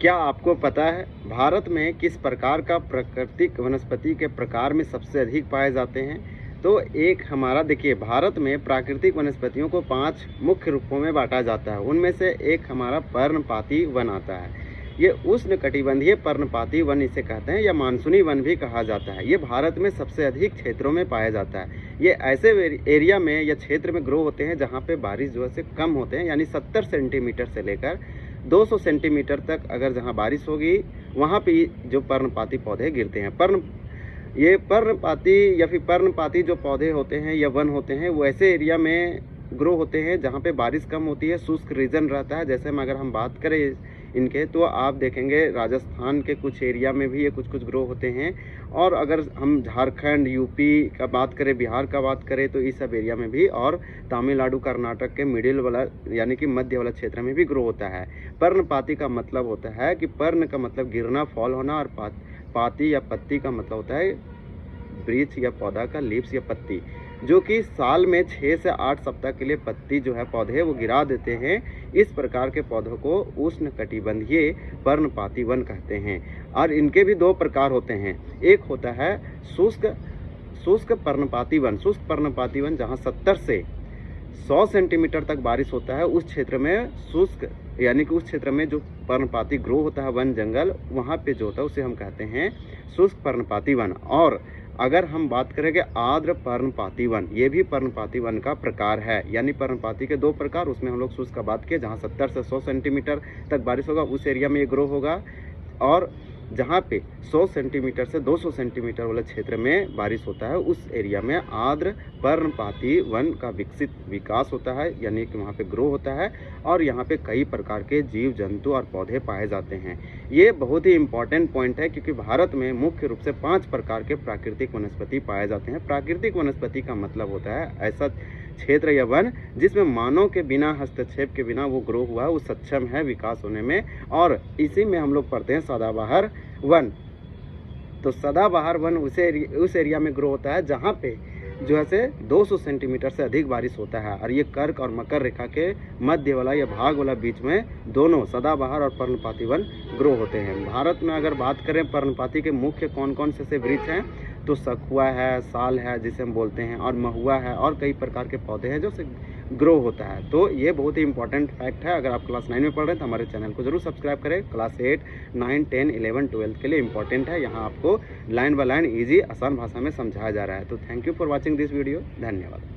क्या आपको पता है भारत में किस प्रकार का प्राकृतिक वनस्पति के प्रकार में सबसे अधिक पाए जाते हैं? तो एक हमारा देखिए, भारत में प्राकृतिक वनस्पतियों को 5 मुख्य रूपों में बांटा जाता है। उनमें से एक हमारा पर्णपाती वन आता है। ये उष्णकटिबंधीय पर्णपाती वन इसे कहते हैं, या मानसूनी वन भी कहा जाता है। ये भारत में सबसे अधिक क्षेत्रों में पाया जाता है। ये ऐसे एरिया में या क्षेत्र में ग्रो होते हैं जहाँ पे बारिश जो है से कम होते हैं, यानी 70 सेंटीमीटर से लेकर 200 सेंटीमीटर तक अगर जहाँ बारिश होगी वहाँ पे जो पर्णपाती पौधे गिरते हैं। ये पर्णपाती या फिर पर्णपाती जो पौधे होते हैं या वन होते हैं वो ऐसे एरिया में ग्रो होते हैं जहाँ पे बारिश कम होती है, शुष्क रीजन रहता है। जैसे अगर हम बात करें इनके, तो आप देखेंगे राजस्थान के कुछ एरिया में भी ये कुछ ग्रो होते हैं। और अगर हम झारखंड, यूपी का बात करें, बिहार का बात करें, तो इस सब एरिया में भी, और तमिलनाडु, कर्नाटक के मिडिल वाला यानी कि मध्य वाला क्षेत्र में भी ग्रो होता है। पर्णपाती का मतलब होता है कि पर्ण का मतलब गिरना, फॉल होना, और पाती या पत्ती का मतलब होता है वृक्ष या पौधा का लीव्स या पत्ती, जो कि साल में 6 से 8 सप्ताह के लिए पत्ती जो है पौधे वो गिरा देते हैं। इस प्रकार के पौधों को उष्णकटिबंधीय पर्णपाती वन कहते हैं। और इनके भी 2 प्रकार होते हैं। एक होता है शुष्क पर्णपाती वन। शुष्क पर्णपाती वन जहाँ 70 से 100 सेंटीमीटर तक बारिश होता है, उस क्षेत्र में शुष्क यानी कि उस क्षेत्र में जो पर्णपाती ग्रो होता है, वन जंगल, वहाँ पे जो होता है उसे हम कहते हैं शुष्क पर्णपाती वन। और अगर हम बात करेंगे आर्द्र पर्णपाती वन, ये भी पर्णपाती वन का प्रकार है। यानी पर्णपाती के 2 प्रकार, उसमें हम लोग शुष्क का बात किए जहाँ 70 से 100 सेंटीमीटर तक बारिश होगा उस एरिया में ये ग्रो होगा। और जहाँ पे 100 सेंटीमीटर से 200 सेंटीमीटर वाले क्षेत्र में बारिश होता है उस एरिया में आर्द्र पर्णपाती वन का विकास होता है, यानी कि वहाँ पे ग्रो होता है। और यहाँ पे कई प्रकार के जीव जंतु और पौधे पाए जाते हैं। ये बहुत ही इम्पॉर्टेंट पॉइंट है, क्योंकि भारत में मुख्य रूप से 5 प्रकार के प्राकृतिक वनस्पति पाए जाते हैं। प्राकृतिक वनस्पति का मतलब होता है ऐसा क्षेत्र या वन जिसमें मानव के बिना, हस्तक्षेप के बिना वो ग्रो हुआ है, वो सक्षम है विकास होने में। और इसी में हम लोग पढ़ते हैं सदाबहार वन। तो सदाबहार वन उस एरिया में ग्रो होता है जहाँ पे जो है से 200 सेंटीमीटर से अधिक बारिश होता है। और ये कर्क और मकर रेखा के मध्य वाला या भाग वाला बीच में दोनों सदाबहार और पर्णपाती वन ग्रो होते हैं। भारत में अगर बात करें पर्णपाती के मुख्य कौन कौन से वृक्ष हैं, तो सखुआ है, साल है जिसे हम बोलते हैं, और महुआ है, और कई प्रकार के पौधे हैं जो से ग्रो होता है। तो ये बहुत ही इंपॉर्टेंट फैक्ट है। अगर आप क्लास 9 में पढ़ रहे हैं तो हमारे चैनल को जरूर सब्सक्राइब करें। क्लास 8, 9, 10, 11, 12 के लिए इंपॉर्टेंट है। यहाँ आपको लाइन बाय लाइन ईजी आसान भाषा में समझाया जा रहा है। तो thank you for watching this video. धन्यवाद।